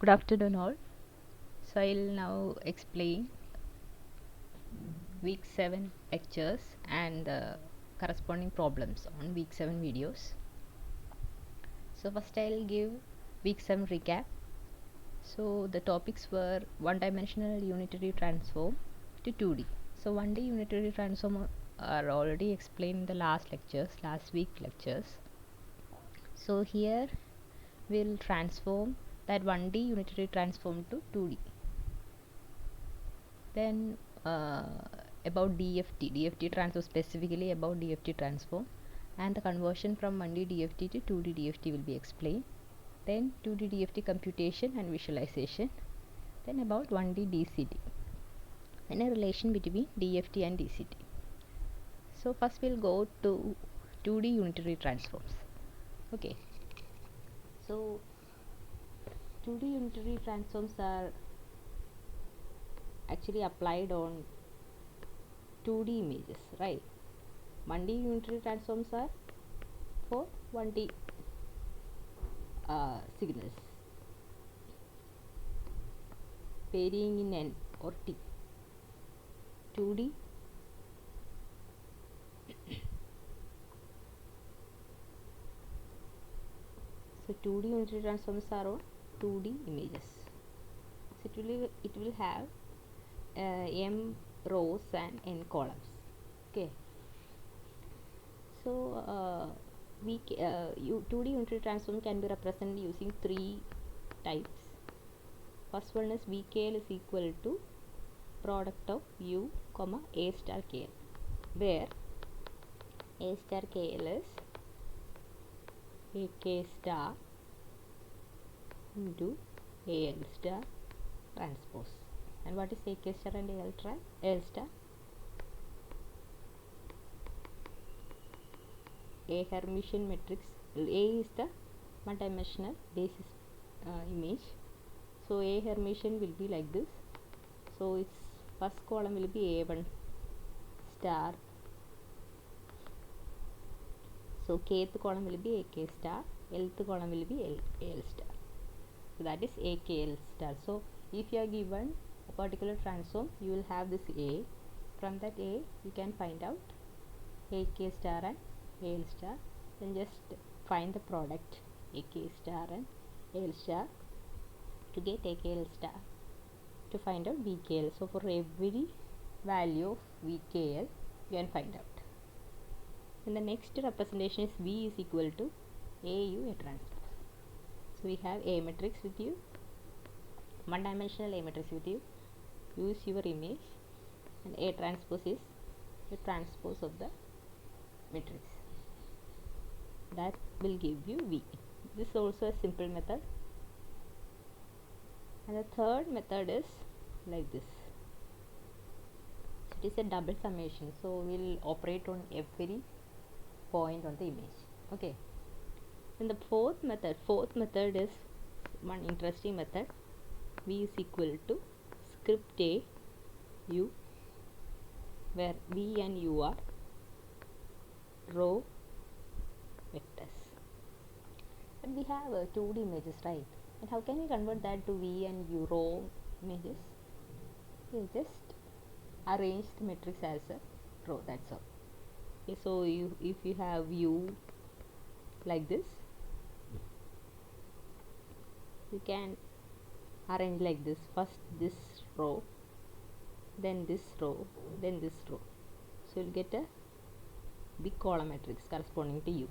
Good afternoon all. So I'll now explain week 7 lectures and the corresponding problems on week 7 videos. So first I'll give week 7 recap. So the topics were one-dimensional unitary transform to 2D. So 1D unitary transform are already explained in the last week lectures. So here we'll transform that 1D unitary transform to 2D. Then about DFT transform, specifically about DFT transform, and the conversion from 1D DFT to 2D DFT will be explained. Then 2D DFT computation and visualization. Then about 1D DCT and a relation between DFT and DCT. So first we'll go to 2D unitary transforms. Okay, so 2D unitary transforms are actually applied on 2D images, right? 1D unitary transforms are for 1D signals varying in n or t. 2D so 2D unitary transforms are on 2D images. So it will have m rows and n columns. Okay. So 2D unitary transform can be represented using 3 types. First one is VKL is equal to product of U, comma A star KL, where A star KL is AK star into AL star transpose. And what is AK star and AL star? A Hermitian matrix. A is the one-dimensional basis image. So A Hermitian will be like this. So its first column will be A1 star. So kth column will be AK star. Lth column will be AL star. So that is AKL star. So if you are given a particular transform, you will have this A. From that A, you can find out AK star and AL star. Then just find the product AK star and AL star to get AKL star to find out VKL. So for every value of VKL, you can find out. And the next representation is V is equal to AU A transpose. So we have A matrix with you, one-dimensional A matrix with you. Use your image, and A transpose is the transpose of the matrix. That will give you V. This is also a simple method. And the third method is like this. So it is a double summation. So we'll operate on every point on the image. Okay. And the fourth method is one interesting method. V is equal to script A U, where V and U are row vectors. And we have 2D images, right? And how can we convert that to V and U row images? We just arrange the matrix as a row, that's all. Okay, so if you have U like this, you can arrange like this. First this row, then this row, then this row. So you'll get a big column matrix corresponding to U.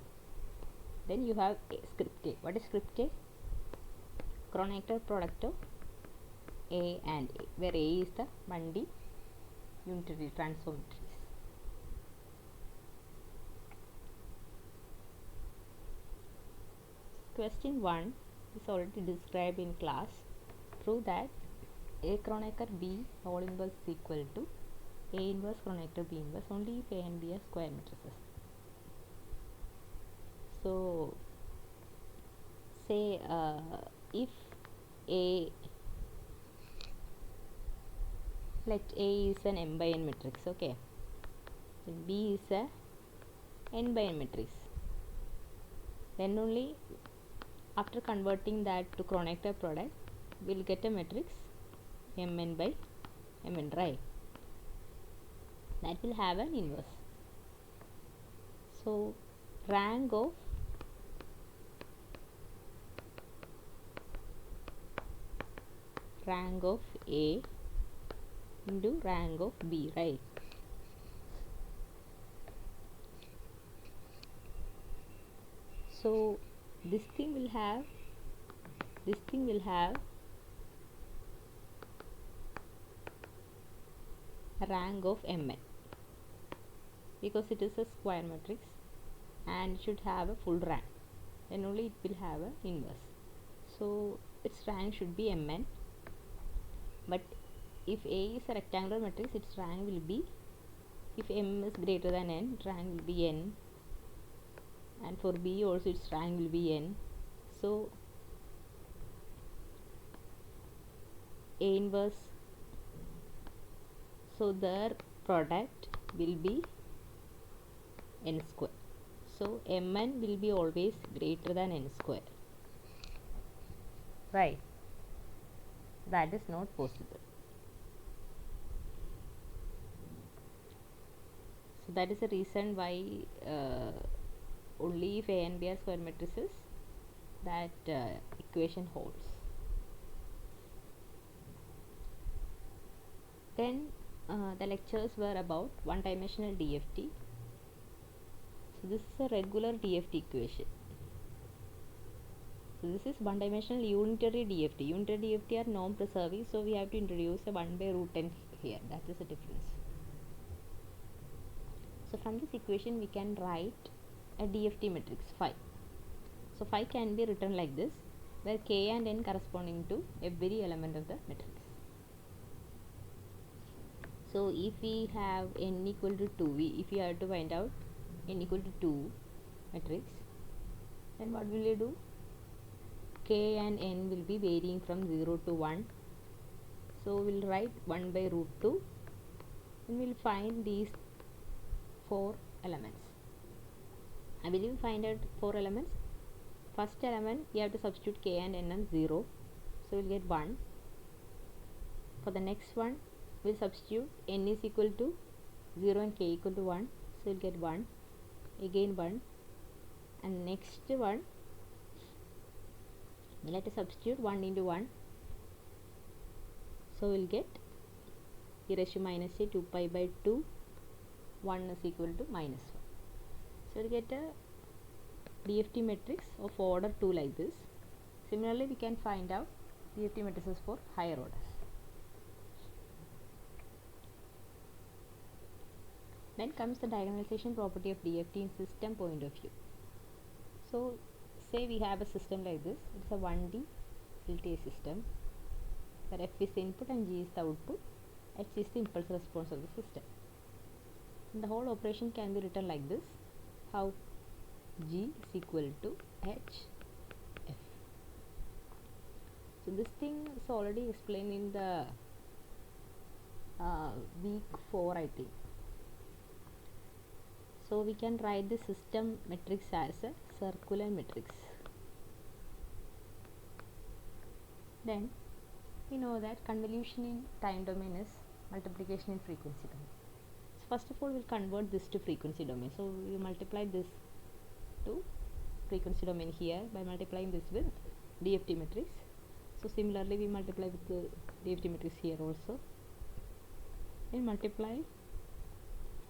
Then you have script A. What is script A? Chronactor product of A and A, where A is the 1D unitary transform matrix. Question 1 is already described in class. Prove that A Kronecker B whole inverse is equal to A inverse Kronecker B inverse only if A and B are square matrices. So say if A, let A is an m by n matrix, okay, then B is a n by n matrix, then only after converting that to Kronecker product, we'll get a matrix mn by mn, right? That will have an inverse. So rank of A into rank of B, right? So this thing will have a rank of mn because it is a square matrix and should have a full rank, then only it will have a inverse. So its rank should be mn, but if A is a rectangular matrix, its rank will be, if m is greater than n, its rank will be n, and for B also its rank will be n. So A inverse, so their product will be n square. So mn will be always greater than n square, right? That is not possible. So that is the reason why only if A and B are square matrices, that equation holds. Then the lectures were about one-dimensional DFT. So this is a regular DFT equation. So this is one-dimensional unitary DFT. Unitary DFT are non-preserving, so we have to introduce a 1 by root n here. That is the difference. So from this equation we can write a DFT matrix phi. So phi can be written like this, where k and n corresponding to every element of the matrix. So if we have n equal to 2, if we have to find out n equal to 2 matrix, then what will we do? K and n will be varying from 0 to 1. So we'll write 1 by root 2 and we'll find these 4 elements. I will find out 4 elements. First element we have to substitute k and n as 0, so we'll get 1. For the next one we'll substitute n is equal to 0 and k equal to 1, so we'll get 1, again 1, and next one we'll have to substitute 1 into 1, so we'll get e raised to minus a 2 pi by 2, 1 is equal to minus 1. So we'll get a DFT matrix of order 2 like this. Similarly we can find out DFT matrices for higher orders. Then comes the diagonalization property of DFT in system point of view. So say we have a system like this. It's a 1D LTI system where F is the input and G is the output, H is the impulse response of the system. And the whole operation can be written like this, how G is equal to H F. So this thing is already explained in the week 4, I think. So we can write the system matrix as a circular matrix. Then we know that convolution in time domain is multiplication in frequency domain. So first of all we'll convert this to frequency domain. So we multiply this to frequency domain here by multiplying this with DFT matrix. So similarly we multiply with the DFT matrix here also. Then multiply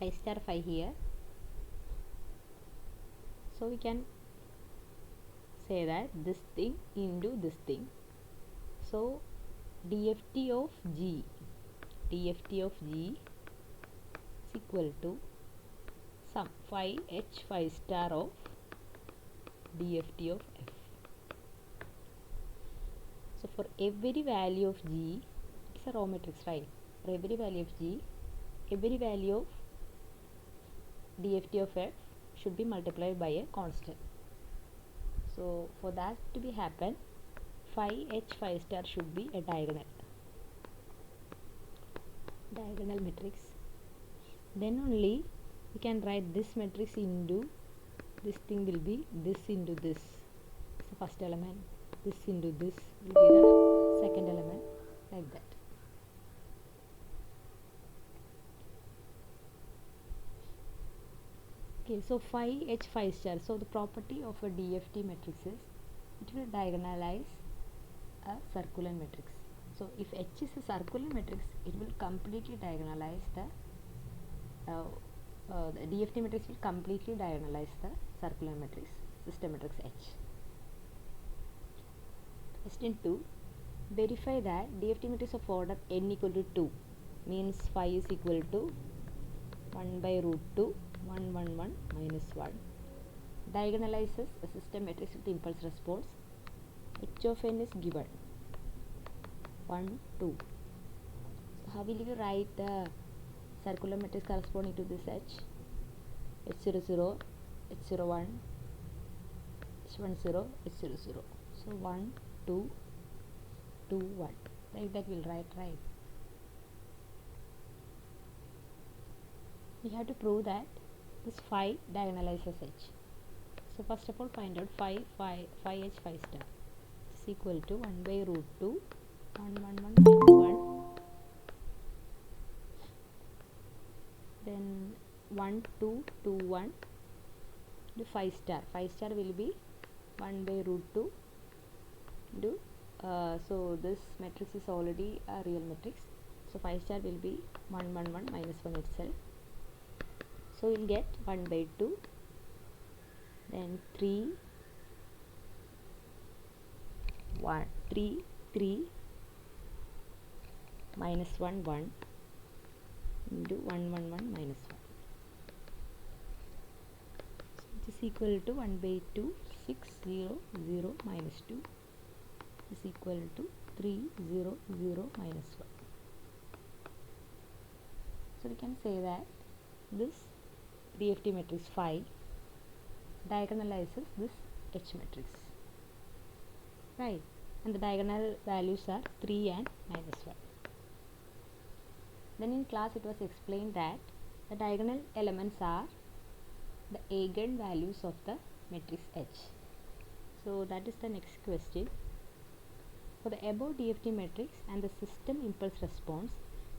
phi star phi here. So we can say that this thing into this thing. So DFT of G is equal to sum phi h phi star of DFT of F. So for every value of G, it's a raw matrix, right? For every value of G, every value of DFT of F should be multiplied by a constant. So for that to be happen, phi h phi star should be a diagonal matrix. Then only we can write this matrix into this thing will be this into this. So first element, this into this will be the second element, like that. Okay, so phi h phi star. So the property of a DFT matrix is it will diagonalize a circular matrix. So if H is a circular matrix, it will completely diagonalize the DFT matrix will completely diagonalize the circular matrix, system matrix H. Question 2. Verify that DFT matrix of order n equal to 2 means phi is equal to 1 by root 2 1 1 1 minus 1 diagonalizes a system matrix with impulse response. H of n is given 1 2. So how will you write the circular matrix corresponding to this H? H00 H01 H10 H00. So 1 2 2 1, like that we'll write, right? We have to prove that this phi diagonalizes H. So first of all, find out phi h phi star is equal to 1 by root 2 1 1 1 minus 1, then 1 2 2 1 into phi star. Phi star will be 1 by root 2 into so this matrix is already a real matrix, so phi star will be 1 1 1 minus 1 itself. So we'll get 1 by 2, then 3 1 3 3 minus 1 1 into 1 1 1 minus 1, so which is equal to 1 by 2 6 0 0 minus 2 is equal to 3 0 0 minus 1. So we can say that this DFT matrix phi diagonalizes this H matrix, right? And the diagonal values are 3 and minus 1. Then in class it was explained that the diagonal elements are the eigen values of the matrix H. So that is the next question. For the above DFT matrix and the system impulse response,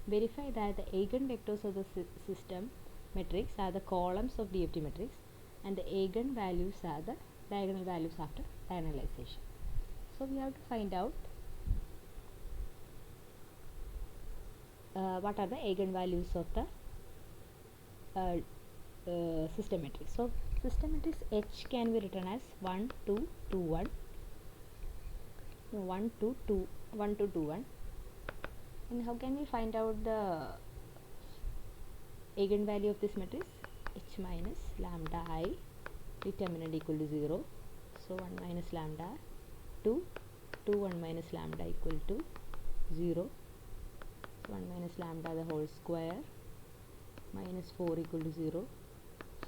verify that the eigenvectors of the system matrix are the columns of DFT matrix and the eigenvalues are the diagonal values after diagonalization. So we have to find out what are the eigenvalues of the system matrix. So system matrix H can be written as 1 2 2 1 1 2 2 1 2 2 1. And how can we find out the eigenvalue of this matrix? H minus lambda I determinant equal to 0. So 1 minus lambda 2 2 1 minus lambda equal to 0. So 1 minus lambda the whole square minus 4 equal to 0.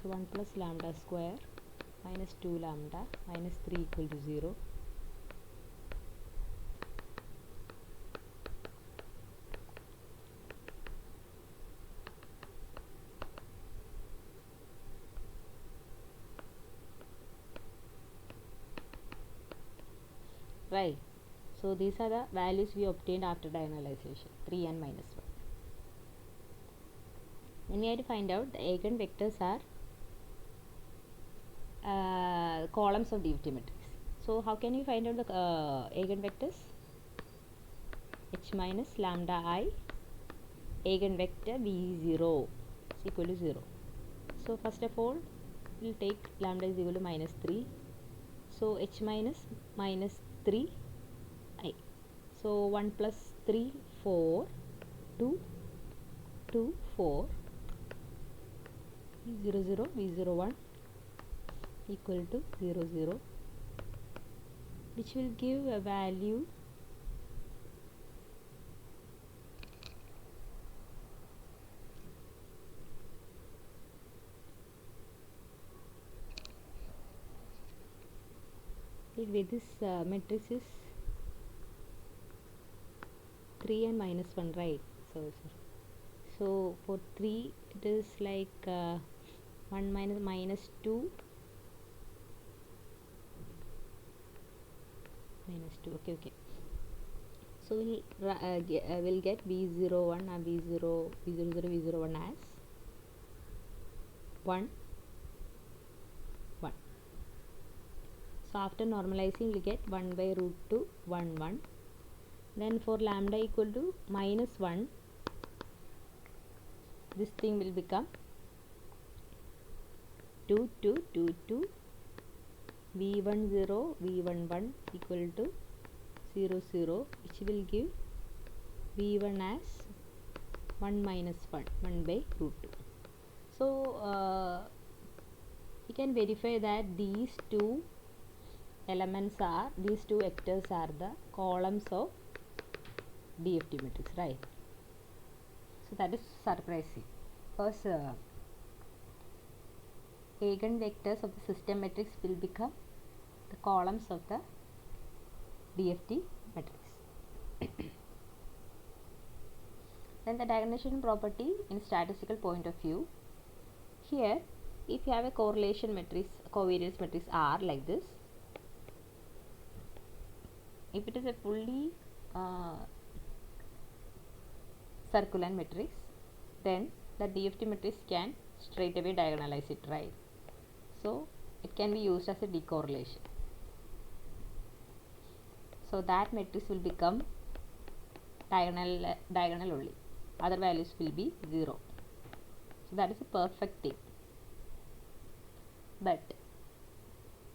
So 1 plus lambda square minus 2 lambda minus 3 equal to 0. Right. So these are the values we obtained after diagonalization, 3 and minus 1. Then we have to find out the eigenvectors are columns of DFT matrix. So how can we find out the eigenvectors? H minus lambda I eigenvector V0 is equal to 0. So first of all, we'll take lambda is equal to minus 3. So H minus minus 3 I. So 1 plus 3 4 2 2 4 0 0 V0 1 equal to 0 0, which will give a value with this matrix is 3 and minus 1, right? So for 3 it is like 1 minus 2 minus 2, okay. So we'll get v01 and v0 v01 as 1 1. So after normalizing we'll get 1 by root 2 1 1. Then for lambda equal to minus 1, this thing will become 2 2 2 2 v10 v11 equal to 0 0, which will give v1 as 1 minus 1 1 by root 2. So you can verify that these two vectors are the columns of DFT matrix, right? So that is surprising, because eigenvectors of the system matrix will become the columns of the DFT matrix. Then the diagonalization property in statistical point of view. Here, if you have a correlation matrix, covariance matrix R like this, if it is a fully circular matrix, then the DFT matrix can straight away diagonalize it, right? So it can be used as a decorrelation. So that matrix will become diagonal only. Other values will be 0. So that is a perfect thing. But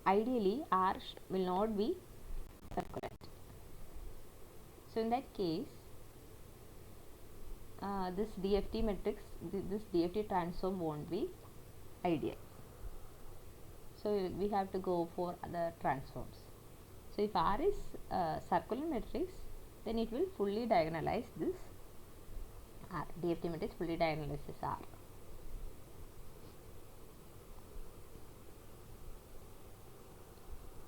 ideally R will not be circular. So in that case, this DFT matrix, this DFT transform won't be ideal. So we have to go for other transforms. So if R is circular matrix, then it will fully diagonalize this R. DFT matrix fully diagonalizes R.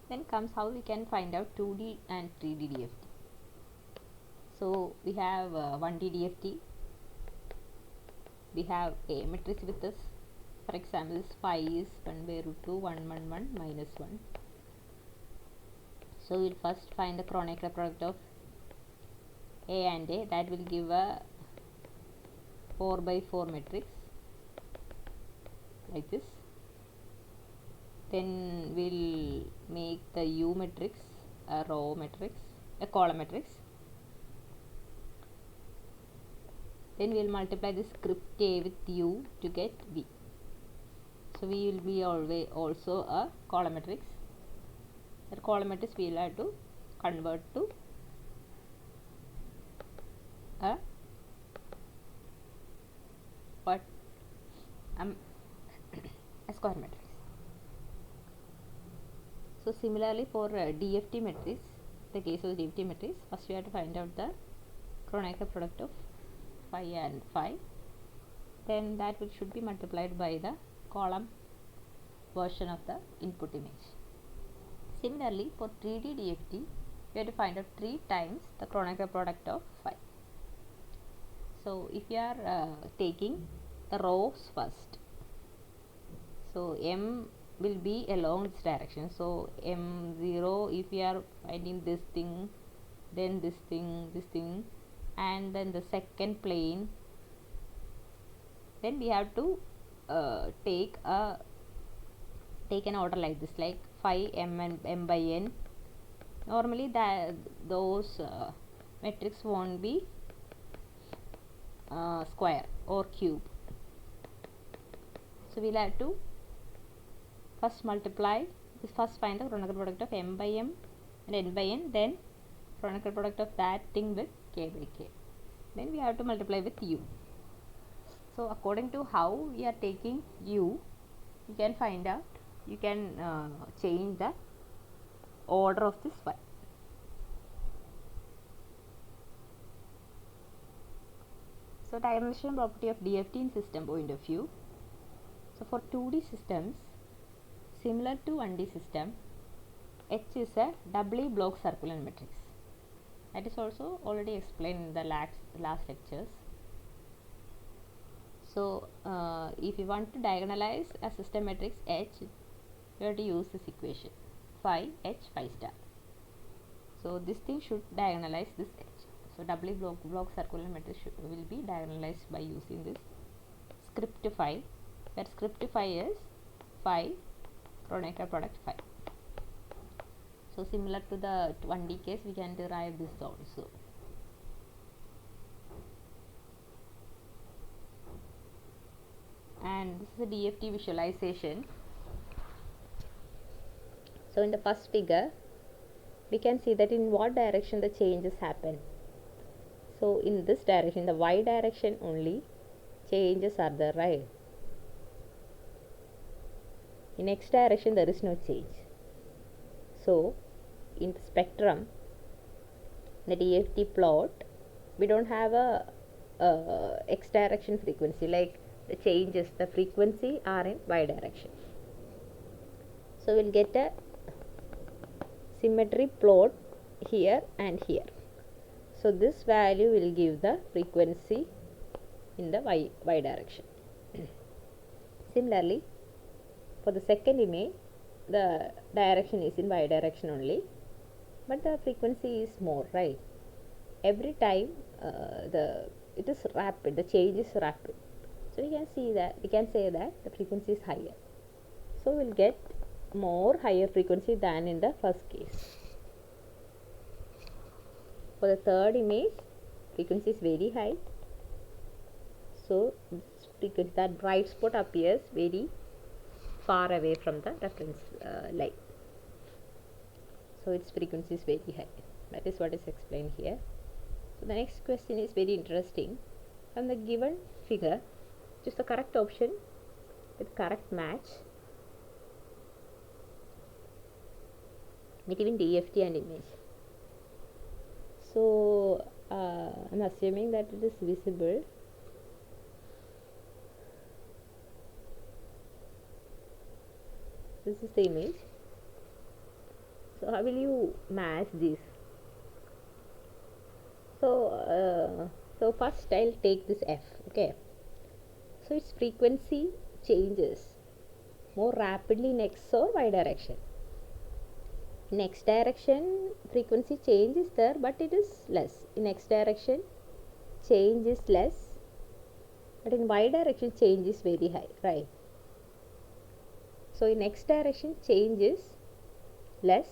Then comes how we can find out 2D and 3D DFT. So we have 1D DFT. We have a matrix with this. For example, this phi is 1 by root 2 1 1 1 minus 1. So we'll first find the Kronecker product of A and A. That will give a 4 by 4 matrix like this. Then we'll make the U matrix a row matrix, a column matrix. Then we'll multiply this script A with U to get V. So we will be always also a column matrix. That column matrix we will have to convert to a a square matrix. So similarly for DFT matrix, the case of DFT matrix, first we have to find out the Kronecker product of phi and phi. Then that should be multiplied by the column version of the input image. Similarly for 3D DFT, we have to find out 3 times the Kronecker product of phi. So if you are taking the rows first, so M will be along this direction. So M0, if you are finding this thing, then this thing, and then the second plane, then we have to take an order like this, like phi m and m by n. Normally those matrix won't be square or cube. So we'll have to first multiply this, first find the Kronecker product of m by m and n by n, then Kronecker product of that thing with k by k. Then we have to multiply with u. So according to how we are taking u, you can find out, you can change the order of this phi. So diagonalization property of DFT in system point of view. So for 2D systems, similar to 1D system, H is a doubly block circular matrix. That is also already explained in the last lectures. So if you want to diagonalize a system matrix H, you have to use this equation, phi H phi star. So this thing should diagonalize this H. So doubly block circular matrix will be diagonalized by using this script phi, where script phi is phi Kronecker product phi. So similar to the 1D case, we can derive this also. And this is a DFT visualization. So in the first figure, we can see that in what direction the changes happen. So in this direction, the y direction only, changes are there, right? In x direction there is no change. So in the spectrum, the DFT plot, we don't have a x direction frequency, like the changes, the frequency are in y direction. So we'll get a symmetry plot here and here. So this value will give the frequency in the y direction. Similarly, for the second image, the direction is in y direction only, but the frequency is more, right? Every time it is rapid, the change is rapid. So we can say that the frequency is higher. So we'll get more higher frequency than in the first case. For the third image, frequency is very high. So frequency, that bright spot appears very far away from the reference line. So its frequency is very high. That is what is explained here. So the next question is very interesting. From the given figure, choose the correct option with correct match between DFT and image. So I'm assuming that it is visible. This is the image. So how will you match this? So first I'll take this f. Okay. So its frequency changes more rapidly in x or y direction. In x direction, frequency change is there, but it is less. In x direction, change is less, but in y direction, change is very high, right? So in x direction, change is less.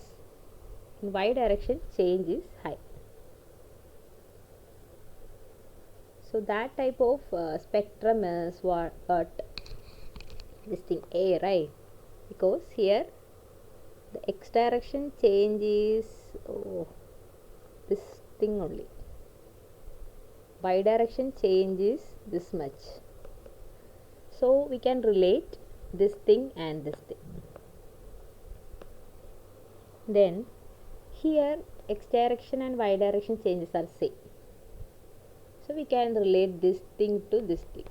In y direction, change is high. So that type of spectrum is what this thing A, right? Because here the x direction change is this thing only. Y direction change is this much. So we can relate this thing and this thing. Then here x direction and y direction changes are same. So we can relate this thing to this thing.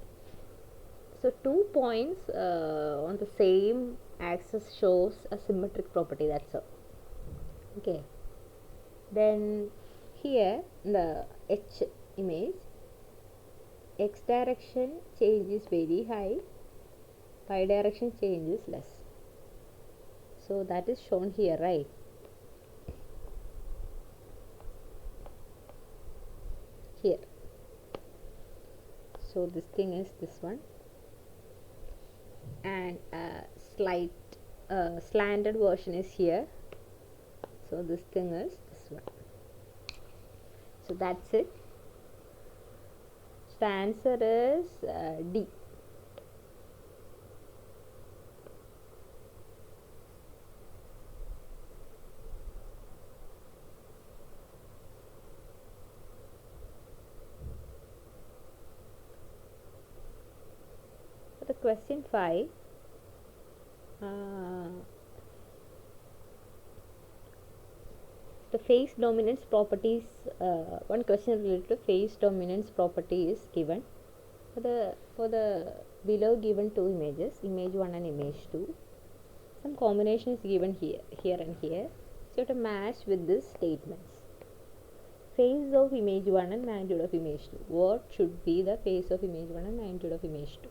So 2 points on the same axis shows a symmetric property, that's all. Okay. Then here in the H image, x direction change is very high, y direction change is less. So that is shown here, right? Here. So this thing is this one, and slight slanted version is here. So this thing is this one. So that's it. So the answer is D. For the question 5, the phase dominance properties, one question related to phase dominance property is given. For the below given two images, image 1 and image 2, some combination is given here and here. So you have to match with these statements. Phase of image 1 and magnitude of image 2. What should be the phase of image 1 and magnitude of image 2?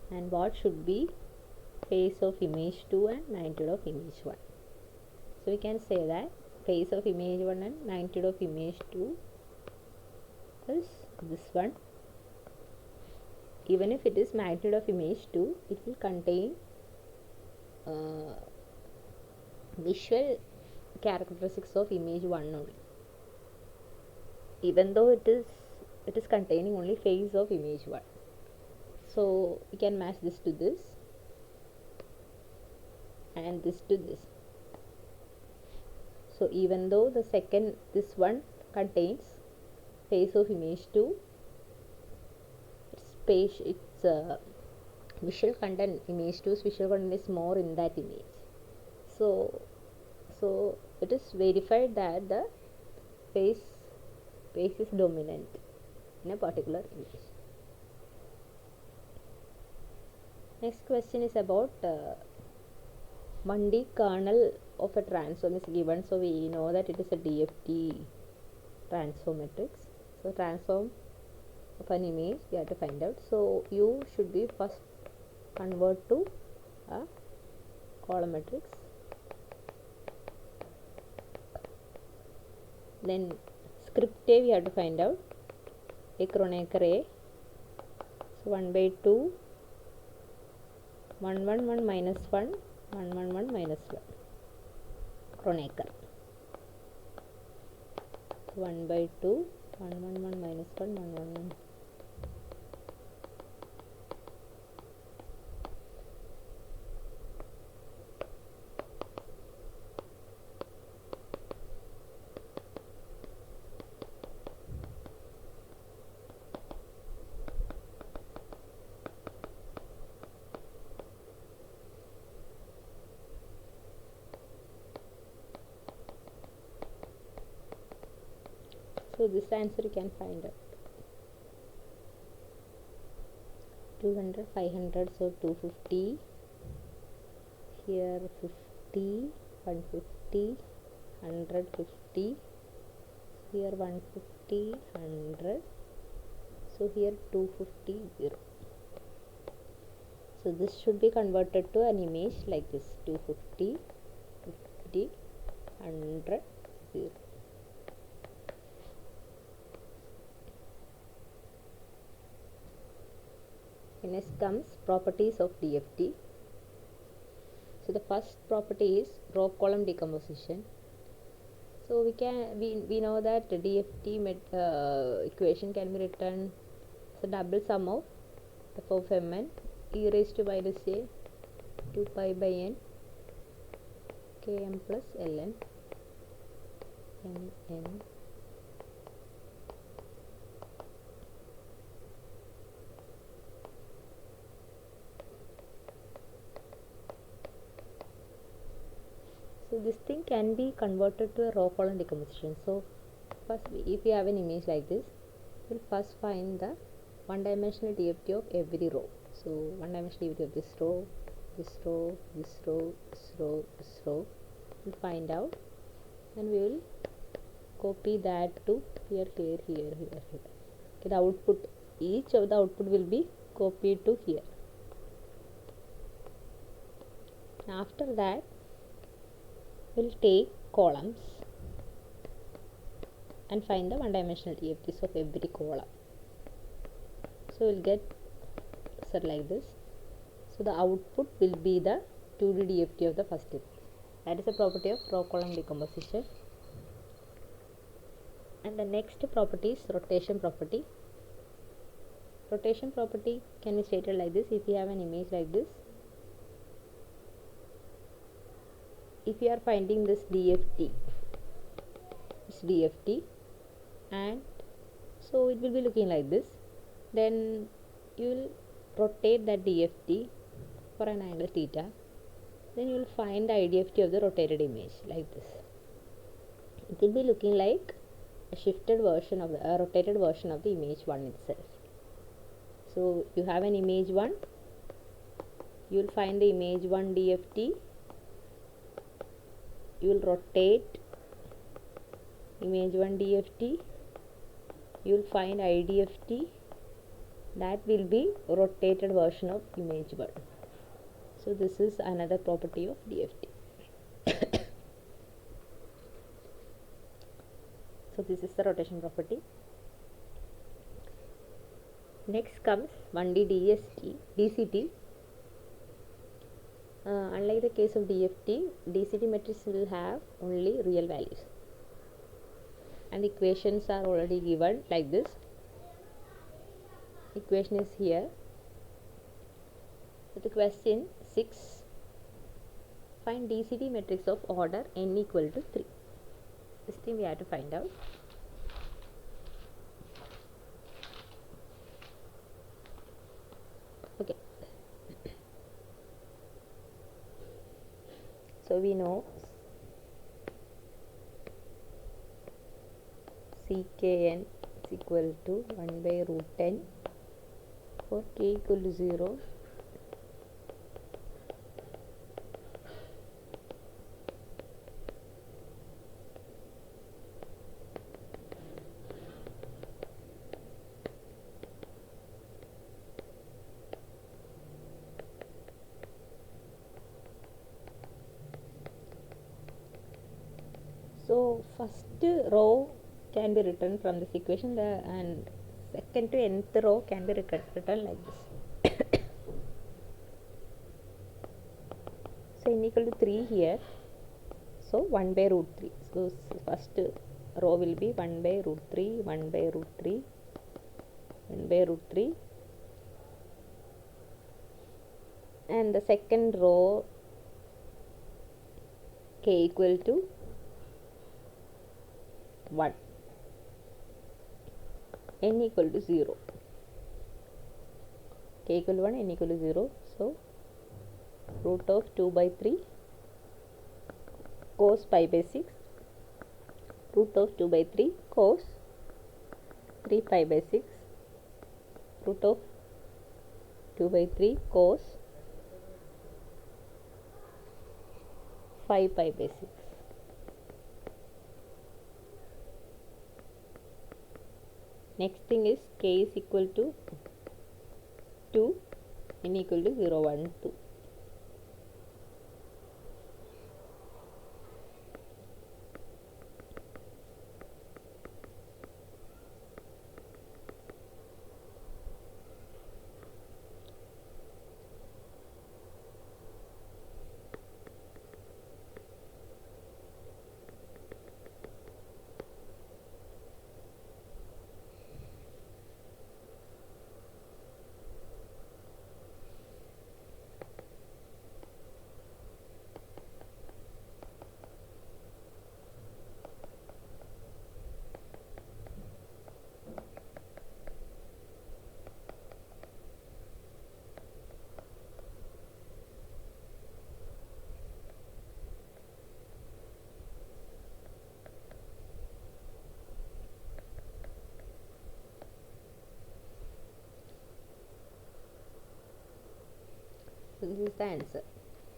And what should be phase of image 2 and magnitude of image 1? So we can say that face of image 1 and magnitude of image 2 is this one. Even if it is magnitude of image 2, it will contain visual characteristics of image 1 only, even though it is containing only face of image 1. So we can match this to this and this to this. So even though the second, this one contains face of image 2, its visual content, image 2's visual content is more in that image. So it is verified that the face is dominant in a particular image. Next question is about 1D kernel of a transform is given. So we know that it is a DFT transform matrix. So transform of an image we have to find out. So U should be first convert to a column matrix. Then script A we have to find out, A Kronecker A. So 1 by 2, 1 1 1 minus 1, 1 1 1 minus 1, Kronecker. 1 by 2, 1 1 1 minus 1, 1 1 1. So this answer you can find out. 200, 500, so 250. Here 50, 150, 150. Here 150, 100. So here 250, 0. So this should be converted to an image like this: 250, 50, 100, 0. Next comes properties of DFT. So the first property is row column decomposition. So we know that the DFT equation can be written as a double sum of f of mn e raised to minus a 2 pi by n km plus ln n. So this thing can be converted to a row column decomposition. So first, if you have an image like this, we'll first find the one-dimensional DFT of every row. So one-dimensional DFT of this row, this row, this row, this row, this row. We'll find out, and we will copy that to here, here, here, here, here. Okay, the output, each of the output will be copied to here. After that, we'll take columns and find the one-dimensional DFTs of every column. So we'll get result like this. So the output will be the 2D DFT of the first image. That is the property of row column decomposition. And the next property is rotation property. Rotation property can be stated like this: if you have an image like this, if you are finding this DFT, and so it will be looking like this, then you will rotate that DFT for an angle theta, then you will find the IDFT of the rotated image like this. It will be looking like a shifted version of the rotated version of the image 1 itself. So you have an image 1, you will find the image 1 DFT, you will rotate image 1 DFT, you will find IDFT, that will be rotated version of image 1. So this is another property of DFT. So this is the rotation property. Next comes 1D DCT. Unlike the case of DFT, DCT matrix will have only real values, and the equations are already given like this. Equation is here. So the question 6, find DCT matrix of order n equal to 3. This thing we have to find out. Okay, so we know CKN is equal to 1 by root 10 for k equal to 0. So first row can be written from this equation, and second to nth row can be written like this. So n equal to 3 here, so 1 by root 3. So first row will be 1 by root 3, 1 by root 3, 1 by root 3, and the second row k equal to 1, n equal to 0, k equal to 1, n equal to 0. So root of 2 by 3 cos pi by 6, root of 2 by 3 cos 3 pi by 6, root of 2 by 3 cos 5 pi by 6. Next thing is k is equal to 2, n equal to 0, 1, 2. So this is the answer.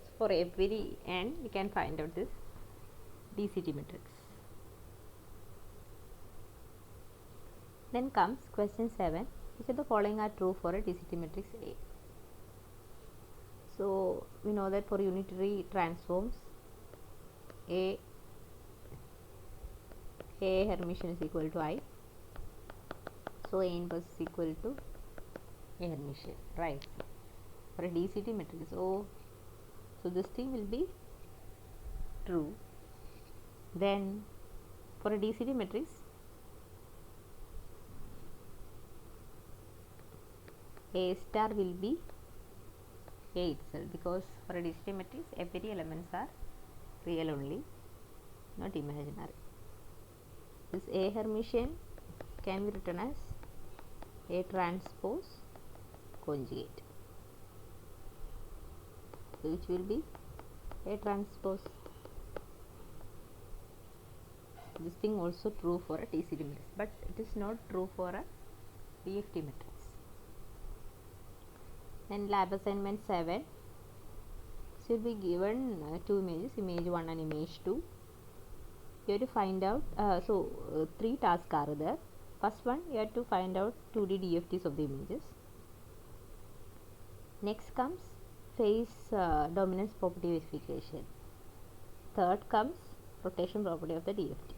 So for every n we can find out this DCT matrix. Then comes question 7, which of the following are true for a DCT matrix A. So we know that for unitary transforms A Hermitian is equal to I. So A inverse is equal to A Hermitian, right? For a DCT matrix, so this thing will be true. Then for a DCT matrix, A star will be A itself, because for a DCT matrix every elements are real only, not imaginary. This A Hermitian can be written as A transpose conjugate, which will be A transpose. This thing also true for a DCT matrix, but it is not true for a DFT matrix. Then lab assignment 7, so will be given two images, image 1 and image 2. You have to find out, three tasks are there. First one, you have to find out 2D DFTs of the images. Next comes phase dominance property verification. Third comes rotation property of the DFT.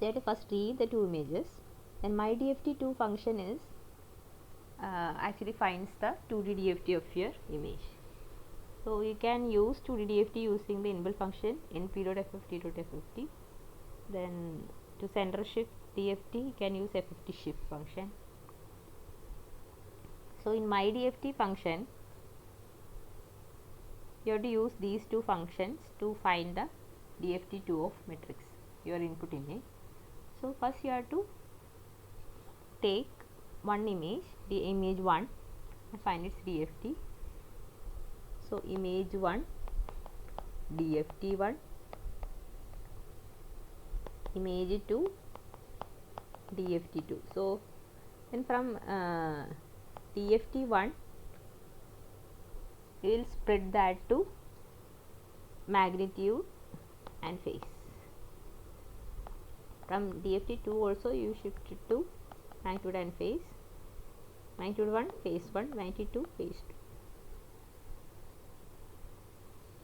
So you have to first read the two images. Then my DFT2 function is actually finds the 2D DFT of your image. So you can use 2D DFT using the inbuilt function np.ft.ft. Then to center shift DFT you can use FFT shift function. So in my DFT function you have to use these two functions to find the DFT2 of matrix, your input image. So first you have to take one image, the image 1, and find its DFT. So image 1 DFT1, image 2 DFT2. So then from DFT1 you will spread that to magnitude and phase. From DFT2 also you shift it to magnitude and phase. Magnitude 1 phase 1, magnitude 2 phase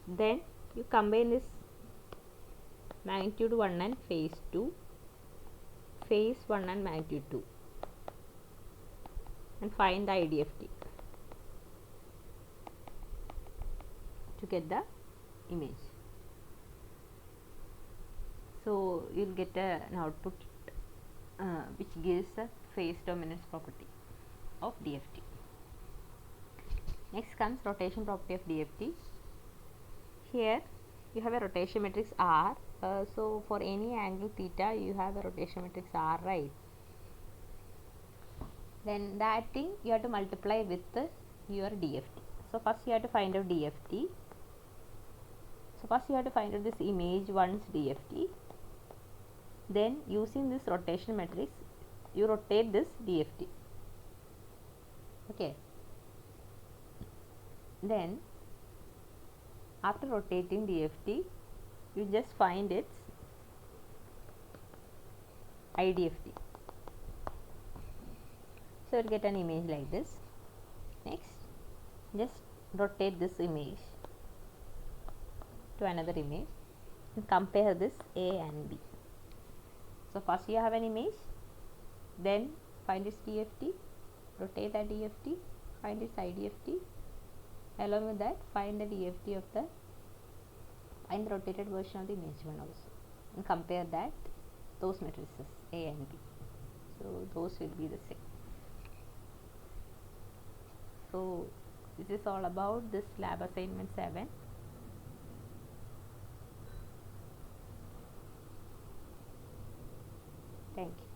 2. Then you combine this magnitude 1 and phase 2, phase 1 and magnitude 2, and find the IDFT to get the image. So you will get an output which gives a phase dominance property of DFT. Next comes rotation property of DFT. Here you have a rotation matrix R. So for any angle theta you have a rotation matrix R, right? Then that thing you have to multiply with your DFT. So first you have to find out DFT. So first you have to find out this image 1's DFT. Then using this rotation matrix you rotate this DFT. Okay. Then after rotating DFT you just find its IDFT. So you get an image like this. Next just rotate this image to another image and compare this A and B. So first you have an image, then find its DFT, rotate that DFT, find its IDFT, along with that find the DFT of the rotated version of the image 1 also, and compare that those matrices A and B. So those will be the same. So this is all about this lab assignment 7. Thank you.